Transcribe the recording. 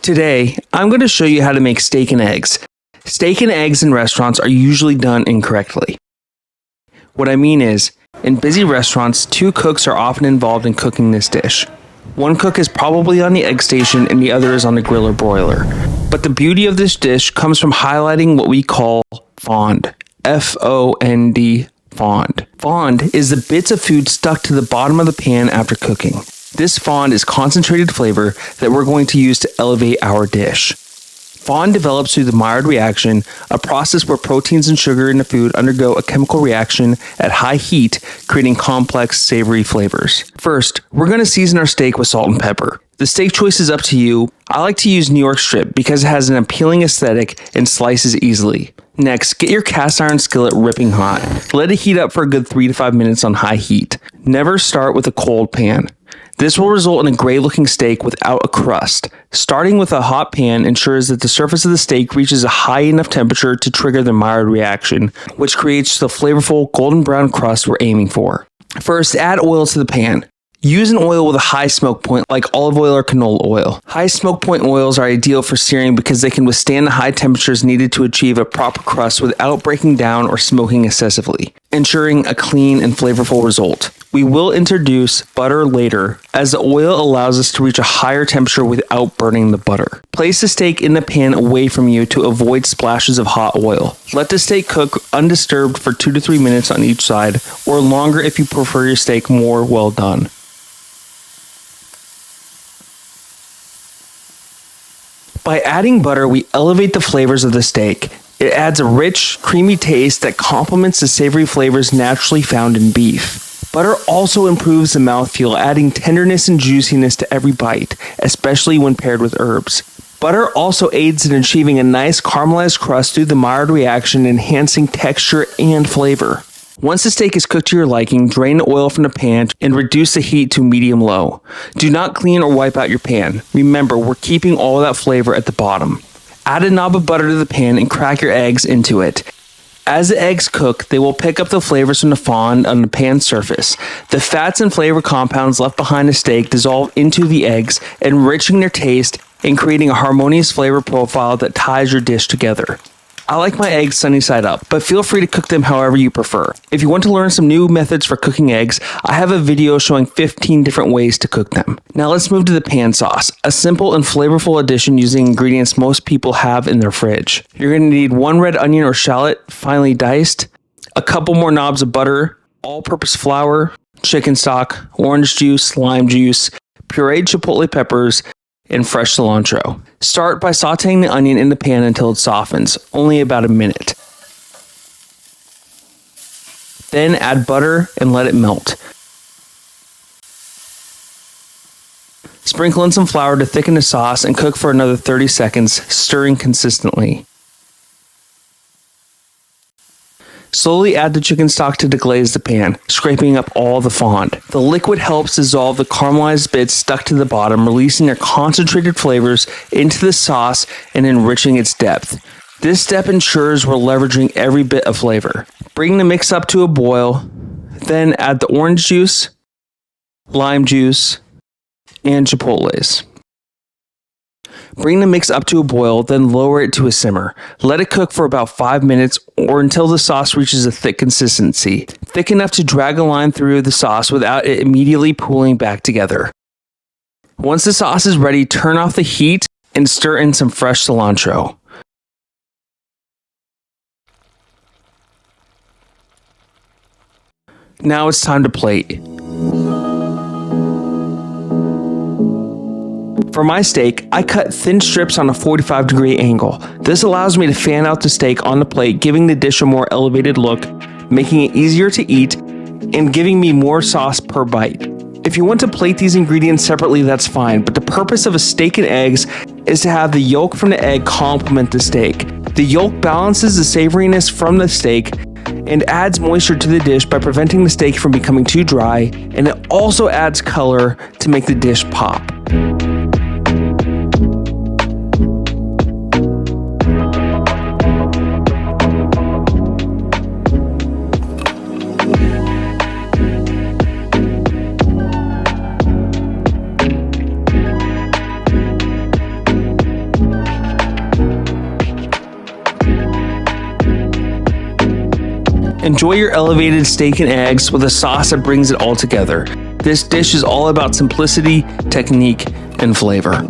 Today, I'm going to show you how to make steak and eggs. Steak and eggs in restaurants are usually done incorrectly. What I mean is, in busy restaurants, 2 cooks are often involved in cooking this dish. One cook is probably on the egg station and the other is on the grill or broiler. But the beauty of this dish comes from highlighting what we call fond. F-O-N-D, fond. Fond is the bits of food stuck to the bottom of the pan after cooking. This fond is concentrated flavor that we're going to use to elevate our dish. Fond develops through the Maillard reaction, a process where proteins and sugar in the food undergo a chemical reaction at high heat, creating complex, savory flavors. First, we're going to season our steak with salt and pepper. The steak choice is up to you. I like to use New York strip because it has an appealing aesthetic and slices easily. Next, get your cast iron skillet ripping hot. Let it heat up for a good 3 to 5 minutes on high heat. Never start with a cold pan. This will result in a gray-looking steak without a crust. Starting with a hot pan ensures that the surface of the steak reaches a high enough temperature to trigger the Maillard reaction, which creates the flavorful golden brown crust we're aiming for. First, add oil to the pan. Use an oil with a high smoke point like olive oil or canola oil. High smoke point oils are ideal for searing because they can withstand the high temperatures needed to achieve a proper crust without breaking down or smoking excessively, ensuring a clean and flavorful result. We will introduce butter later, as the oil allows us to reach a higher temperature without burning the butter. Place the steak in the pan away from you to avoid splashes of hot oil. Let the steak cook undisturbed for 2 to 3 minutes on each side, or longer if you prefer your steak more well done. By adding butter, we elevate the flavors of the steak. It adds a rich, creamy taste that complements the savory flavors naturally found in beef. Butter also improves the mouthfeel, adding tenderness and juiciness to every bite, especially when paired with herbs. Butter also aids in achieving a nice caramelized crust through the Maillard reaction, enhancing texture and flavor. Once the steak is cooked to your liking, drain the oil from the pan and reduce the heat to medium-low. Do not clean or wipe out your pan. Remember, we're keeping all of that flavor at the bottom. Add a knob of butter to the pan and crack your eggs into it. As the eggs cook, they will pick up the flavors from the fond on the pan surface. The fats and flavor compounds left behind the steak dissolve into the eggs, enriching their taste and creating a harmonious flavor profile that ties your dish together. I like my eggs sunny side up, but feel free to cook them however you prefer. If you want to learn some new methods for cooking eggs, I have a video showing 15 different ways to cook them. Now let's move to the pan sauce, a simple and flavorful addition using ingredients most people have in their fridge. You're going to need 1 red onion or shallot, finely diced, a couple more knobs of butter, all-purpose flour, chicken stock, orange juice, lime juice, pureed chipotle peppers, and fresh cilantro. Start by sauteing the onion in the pan until it softens, only about a minute. Then add butter and let it melt. Sprinkle in some flour to thicken the sauce and cook for another 30 seconds, stirring consistently. Slowly add the chicken stock to deglaze the pan, scraping up all the fond. The liquid helps dissolve the caramelized bits stuck to the bottom, releasing their concentrated flavors into the sauce and enriching its depth. This step ensures we're leveraging every bit of flavor. Bring the mix up to a boil, then add the orange juice, lime juice, and chipotles. Bring the mix up to a boil, then lower it to a simmer. Let it cook for about 5 minutes or until the sauce reaches a thick consistency, thick enough to drag a line through the sauce without it immediately pooling back together. Once the sauce is ready, turn off the heat and stir in some fresh cilantro. Now it's time to plate. For my steak, I cut thin strips on a 45-degree angle. This allows me to fan out the steak on the plate, giving the dish a more elevated look, making it easier to eat, and giving me more sauce per bite. If you want to plate these ingredients separately, that's fine, but the purpose of a steak and eggs is to have the yolk from the egg complement the steak. The yolk balances the savoriness from the steak and adds moisture to the dish by preventing the steak from becoming too dry, and it also adds color to make the dish pop. Enjoy your elevated steak and eggs with a sauce that brings it all together. This dish is all about simplicity, technique, and flavor.